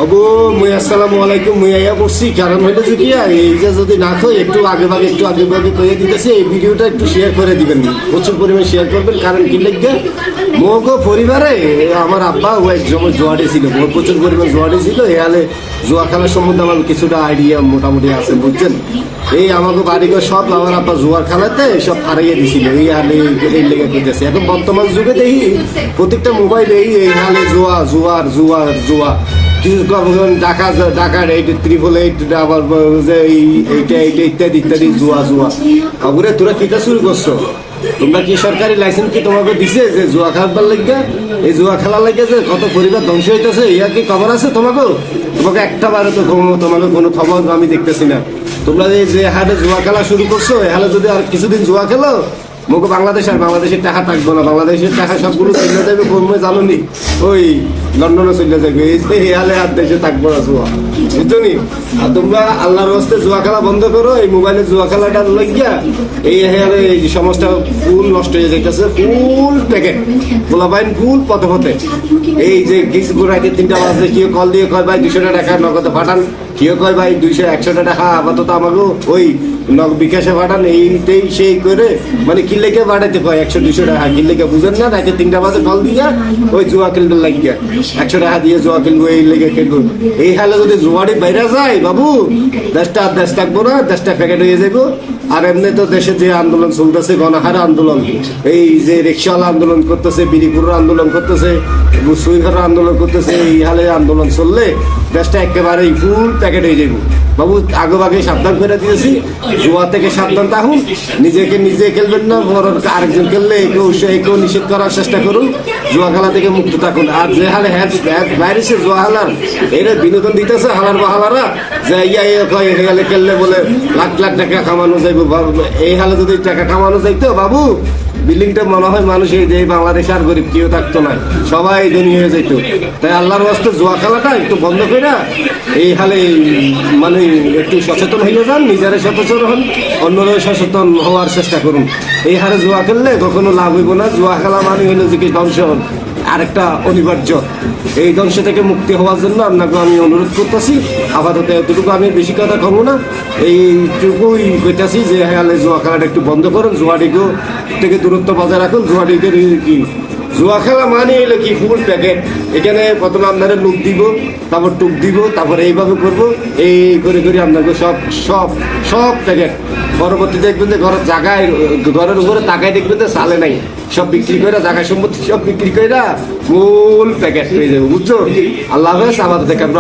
অবু মুই আসসালামু আলাইকুম মুই আইয়া পড়ছি কারণ হইলো যে কি এই যে যদি না খাই একটু আগে ভাগে কইয়া দিতেছি এই ভিডিওটা একটু শেয়ার করে দিবেন প্রচুর পরিমাণ শেয়ার করবেন কারণ কি লাগবে মোগো পরিবারে আমার আব্বা ও এক সময় জোয়াড়ে ছিল মোর প্রচুর পরিমাণ জোয়াড়ে ছিল এহালে জুয়া খেলার সম্বন্ধে আমার কিছুটা আইডিয়া মোটামুটি আছে বুঝছেন এই আমাকে বাড়িঘর সব আমার আব্বা জুয়ার খেলাতে সব হারিয়ে দিছিল এই হালে এই লেগে করতেছে এখন বর্তমান যুগে দেখি প্রত্যেকটা মোবাইলে এই হালে জুয়া ডাকার এইটা ত্রিপল এইটা আবার এইটা ইত্যাদি জুয়া আবুরে তোরা কিটা শুরু করছো তোমরা কি সরকারি লাইসেন্স কি তোমাকে দিছে যে জুয়া খেলবার লাগে এই জুয়া খেলার লাগে যে কত পরিবার ধ্বংস হইতেছে ইয়া কি খবর আছে তোমাকে একটা বারে তো তোমাকে কোনো খবর আমি দেখতেছি না তোমরা যে হারে জুয়া খেলা শুরু করছো এ হালে যদি আর কিছুদিন জুয়া খেলো মুখ বাংলাদেশের টাকা থাকবো না বাংলাদেশের টাকা সবগুলো চলে যাবে কমে জানি ওই লন্ডনে চলে যাবে এই হালে আর দেশে থাকবো না জুয়া বুঝছো নি আর তোমরা আল্লাহর হস্তে জুয়া খেলা বন্ধ করো এই মোবাইলে জুয়া খেলাটা লাগিয়া এই হারে এই সমস্ত ফুল নষ্ট হয়ে যাইতেছে ফুল প্যাকেট গোলাবাইন ফুল পথে এই যে কিছু রাতে 3টা বাজে কেউ কল দিয়ে কয় ভাই 200 টাকা নগদে পাঠান কেউ কয় ভাই 200-100 টাকা আপাতত আমাকে ওই বিকাশে পাঠান এইটাই সেই করে মানে কিল্লেকে বাড়াইতে পায় 100-200 টাকা কিল্লেকে বুঝেন না রাতে 3টা বাজে কল দিয়া ওই জুয়া খেলতে লাগিয়া 100 টাকা দিয়ে জুয়া খেলবো এই লেগে খেলবো এই হালে যদি জুয়ারি বাইরে যায় বাবু 10টা দেশ থাকবো না 10টা প্যাকেট হয়ে যাবো আর এমনি তো দেশে যে আন্দোলন চলতেছে গণহারে আন্দোলন এই যে রিক্সাওয়ালা আন্দোলন করতেছে বিড়িপুরের আন্দোলন করতেছে সুইঘর আন্দোলন করতেছে এই হালে আন্দোলন চললে দেশটা একেবারেই ফুল প্যাকেট হয়ে যাবো বাবু আগে সাবধান করে দিয়েছি জুয়া থেকে সাবধান থাকুন নিজে খেলবেন না আরেকজন খেললে একেও নিষেধ করার চেষ্টা করুন জুয়া খেলা থেকে মুক্ত থাকুন আর যে হালে বাইরেছে জুয়া হালার এরা বিনোদন দিতেছে হালার বা হালারা যে হালে খেললে বলে লাখ টাকা কামানো যাইবো এই হালে যদি টাকা কামানো যাইতো বাবু বিল্ডিংটা মনে হয় মানুষ এই যে বাংলাদেশ আর গরিব কেউ থাকতো না সবাই ধনী হয়ে যেত তাই আল্লাহর বাস্তে জুয়া খেলাটা একটু বন্ধ করে এই হালে মানে একটু সচেতন হয়ে যান নিজেরা সচেতন হন অন্যরা সচেতন হওয়ার চেষ্টা করুন এই হারে জুয়া খেললে কখনো লাভ হইব না জুয়া খেলা মানে হইলো যে কি ধ্বংস আরেকটা অনিবার্য এই ধ্বংস থেকে মুক্তি হওয়ার জন্য আপনাকে আমি অনুরোধ করতেছি আপাতত এতটুকু আমি বেশি কথা কমো না এইটুকুই কইতাছি যে হালে জুয়া খেলাটা একটু বন্ধ করুন জুয়াটিকেও থেকে দূরত্ব বজায় রাখুন জুয়াটিকে কি জুয়া খেলা মানে এলো কি ফুল প্যাকেট এখানে প্রথমে আপনারা লুক দিব তারপর টুক দিব তারপর এইভাবে করবো এই করে আপনাকে সব প্যাকেট পরবর্তী দেখবেন যে ঘরের উপরে তাকায় দেখবেন যে চালে নাই সব বিক্রি করে জায়গা সম্পত্তি সব বিক্রি করে ফুল প্যাকেট হয়ে যাবে বুঝছো আল্লাহ হাফেজ আবার দেখেন